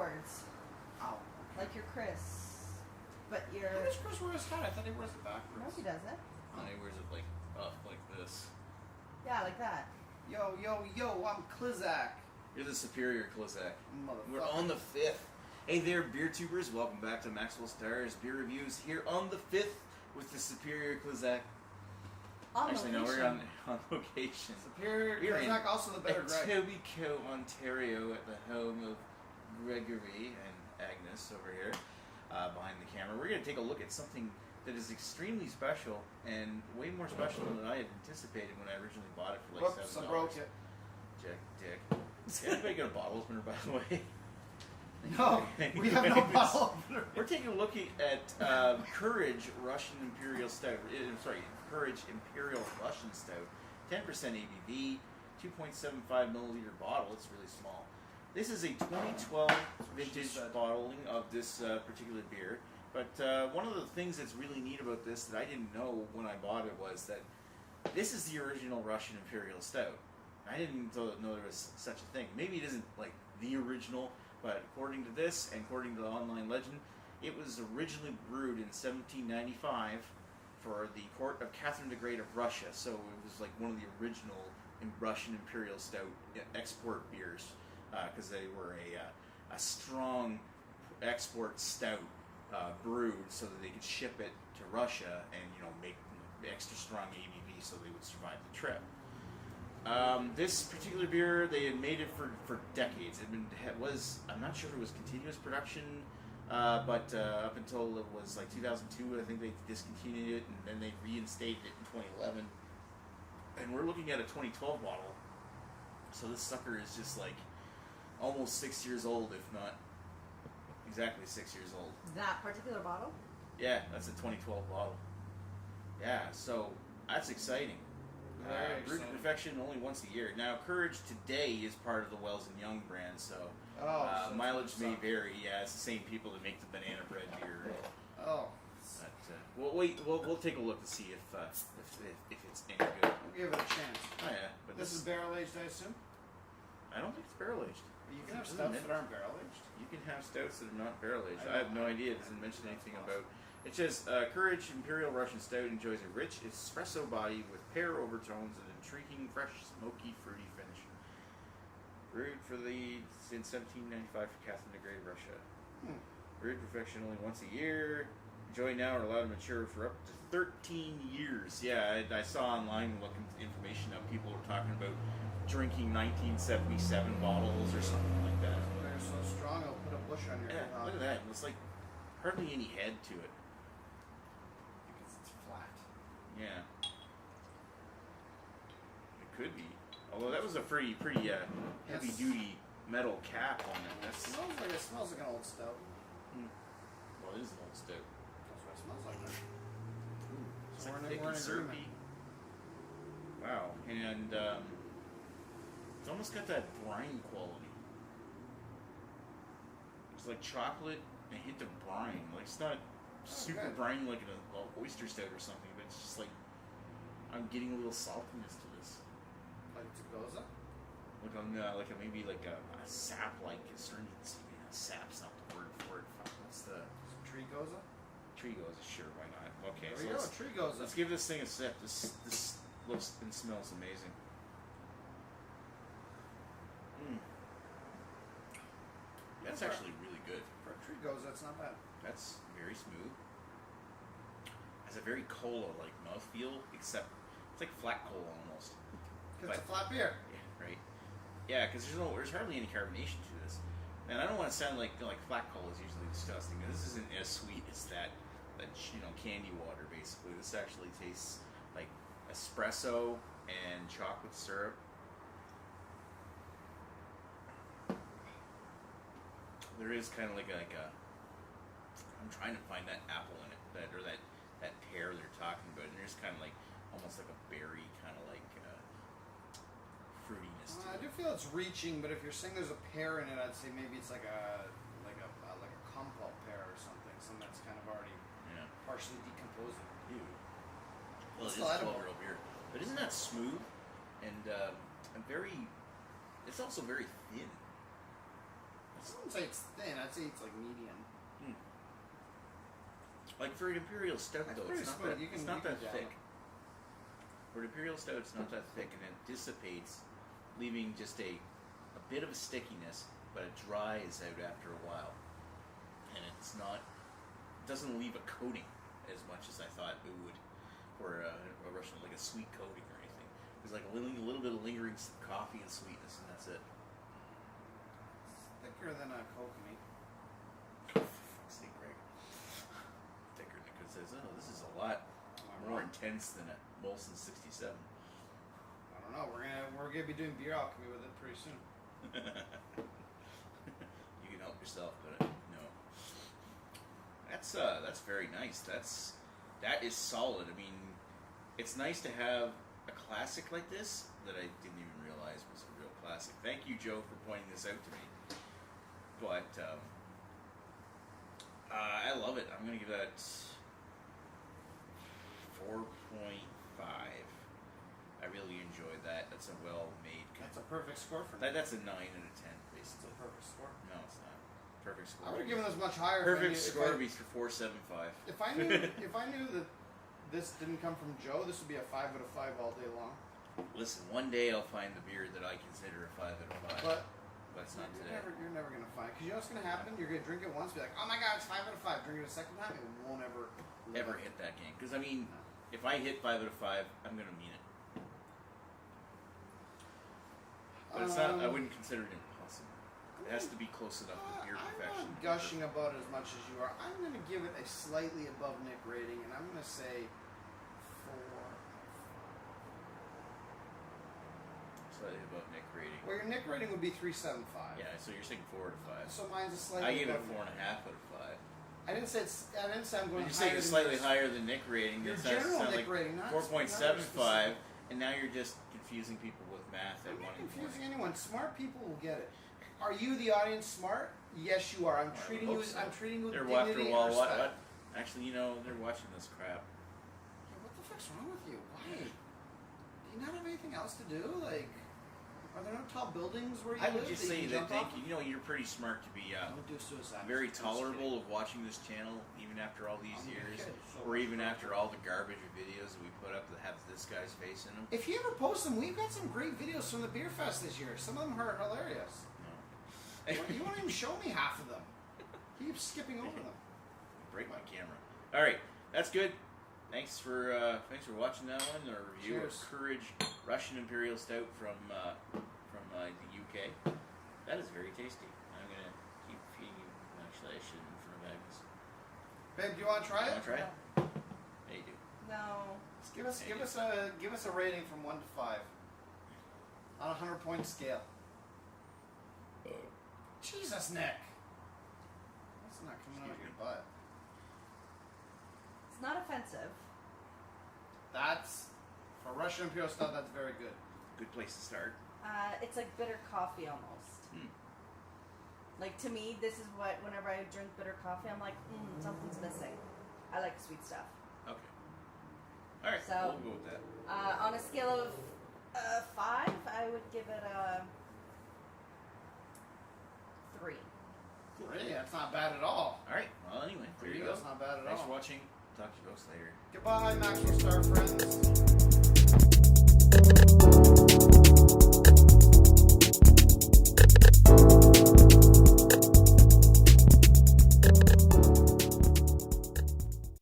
backwards. Oh. Like your Chris. But your... How does Chris wear his hat? I thought he wears it backwards. No, he doesn't. And he wears it like up, like this. Yeah, like that. Yo, I'm Klizak. You're the superior Klizak. Motherfucker. We're on the 5th. Hey there, beer tubers. Welcome back to Maxwell Starr's Beer Reviews here on the 5th with the superior Klizak. Actually, no, we're on location. Superior Klizak, also the better Greg. Etobicoke, Ontario, at the home of Gregory and Agnes over here behind the camera. We're going to take a look at something that is extremely special and way more special than I had anticipated when I originally bought it for like $7. Whoops, I broke it. Jack Dick. Did anybody get a bottle opener, by the way? No, we have no bottle opener. We're taking a look at Courage Russian Imperial Stout. Courage Imperial Russian Stout. 10% ABV, 2.75 milliliter bottle. It's really small. This is a 2012 vintage bottling of this particular beer. But one of the things that's really neat about this that I didn't know when I bought it was that this is the original Russian Imperial Stout. I didn't know there was such a thing. Maybe it isn't like the original, but according to this and according to the online legend, it was originally brewed in 1795 for the court of Catherine the Great of Russia. So it was like one of the original Russian Imperial Stout export beers because they were a strong export stout brewed so that they could ship it to Russia and make extra strong ABV so they would survive the trip. This particular beer, they had made it for decades. I'm not sure if it was continuous production, but up until it was like 2002, I think they discontinued it, and then they reinstated it in 2011. And we're looking at a 2012 bottle, so this sucker is just like almost 6 years old, if not exactly 6 years old. That particular bottle? Yeah, that's a 2012 bottle. Yeah, so that's exciting. Brewed to perfection only once a year. Now, Courage today is part of the Wells & Young brand, so so mileage may vary. Yeah, it's the same people that make the banana bread beer. Oh. But, we'll take a look to see if it's any good. We'll give it a chance. Oh, yeah. But this is barrel aged, I assume? I don't think it's barrel aged. You can have stouts that aren't barrel aged. You can have stouts that are not barrel aged. I have no idea. It doesn't mention anything about. It says Courage Imperial Russian Stout enjoys a rich espresso body with pear overtones and intriguing, fresh, smoky, fruity finish. Brewed in 1795 for Catherine the Great of Russia. Brewed to perfection only once a year. Enjoy now are allowed to mature for up to 13 years. Yeah, I saw online looking at information of people were talking about drinking 1977 bottles or something like that. They're so strong, I'll put a bush on your head. Yeah, look at that. It's like hardly any head to it. Because it's flat. Yeah. It could be. Although that was a pretty heavy-duty metal cap on it. It smells like an old stout. Well, it is an old stout. That's what it smells like. It's So like we're thick in and agreement. syrupy. Wow. And it's almost got that brine quality. It's like chocolate and a hint of brine. Like it's not super briny like an oyster stout or something, but it's just like I'm getting a little saltiness to this. Like Tagoza? Maybe a sap-like astringency. Sap's not the word for it. What's the Tree Goza? Tree Goza? Sure, why not? Okay, There we go, Tree Goza. Let's give this thing a sip. This looks and smells amazing. That's actually really good. For a Tree Goza, it's not bad. That's very smooth. Has a very cola-like mouthfeel, except it's like flat cola almost. Because it's a flat beer. Yeah, right. Yeah, because there's hardly any carbonation to this. And I don't want to sound like flat cola is usually disgusting. This isn't as sweet as that candy water basically. This actually tastes like espresso and chocolate syrup. There is kind of like a I'm trying to find that apple in it, that pear they're talking about, and there's kind of like almost like a berry kind of like fruitiness to I it. do feel it's reaching, but if you're saying there's a pear in it, I'd say maybe it's like a compote pear or something that's kind of already partially decomposing. Ew. Well, It's it is edible. 12-year-old beer, but isn't that smooth and very? It's also very thin. wouldn't say it's thin. I'd say it's like medium. Like for an imperial stout, That's though, pretty it's not smooth. that, You can- it's not you can that jam thick. it. For an imperial stout, it's not that thick, and it dissipates, leaving just a bit of a stickiness, but it dries out after a while, and it's not, doesn't leave a coating as much as I thought it would for a Russian, like a sweet coating or anything. There's like a little bit of lingering coffee and sweetness, and that's it. It's thicker than a kokanee. Fuck's sake, Greg. Thicker than it says, oh, this is a lot more intense than a Molson 67. I don't know. We're gonna be doing beer alchemy with it pretty soon. You can help yourself, but no. That's very nice. That is solid. I mean, it's nice to have a classic like this that I didn't even realize was a real classic. Thank you, Joe, for pointing this out to me. But I love it. I'm gonna give that 4.5. I really enjoyed that. That's a well-made. That's a perfect score for me. That's a 9 out of 10, It's basically. a perfect score. No, it's not. Perfect score. I would have given this much higher. Perfect if score I would knew, be 4.75. if I knew if I knew that this didn't come from Joe, this would be a 5 out of 5 all day long. Listen, one day I'll find the beer that I consider a 5 out of 5. But it's not you're today. never gonna find it. Because you know what's gonna happen? You're gonna drink it once, be like, oh my god, it's 5 out of 5. Drink it a second time, it won't ever Ever hit that game. Because, I mean, if I hit 5 out of 5, I'm going to mean it. But it's not, I wouldn't consider it impossible. It has to be close enough to beer perfection. I'm not gushing about it as much as you are. I'm going to give it a slightly above Nick rating, and I'm going to say 4. Slightly above Nick rating. Well, your Nick rating would be 3.75. Yeah, so you're saying 4 out of 5. So mine's a slightly. I gave it a above 4.5 out of 5. I didn't say I'm going. You're saying it's slightly than higher than Nick rating. Your It sounds general Nick like rating, not 4.75, and now you're just confusing people with math I'm at not 1 and 4. confusing anyone. Smart people will get it. Are you, the audience, smart? Yes, you are. I'm treating you. So. I'm treating you with They're dignity after a while. and respect. What? Actually, they're watching this crap. Yeah, what the fuck's wrong with you? Why? Do you not have anything else to do? Like, are there no tall buildings where you I live would just that say you can that jump off? you're pretty smart to be Don't do suicide. very I'm just tolerable of watching this channel, even after all these I'm years, okay, so or even after all the garbage videos that we put up that have this guy's face in them. If you ever post them, we've got some great videos from the beer fest this year. Some of them are hilarious. No. You won't even show me half of them. You keep skipping over them. Break my camera. All right, that's good. Thanks for watching that one. Our review Cheers. of Courage Russian Imperial Stout from the UK. That is very tasty. I'm gonna keep feeding you. Actually, I shouldn't in front of Agnes. Babe, do you want to try You it? want to try it? No. Yeah, you do. No. Give us a rating from 1 to 5 on a 100-point scale. Jesus, Nick. That's not coming out of your butt. It's not offensive. That's for Russian Imperial Stout. That's very good. Good place to start. It's like bitter coffee almost. Hmm. Like to me, this is what whenever I drink bitter coffee, I'm like, something's missing. I like sweet stuff. Okay. All right. So- We'll go with that. On a scale of 5, I would give it a 3. Hey, that's not bad at all. All right. Well, anyway, there you go. That's not bad at Thanks all. for watching. Talk to you folks later. Goodbye, Maxwell Starr friends.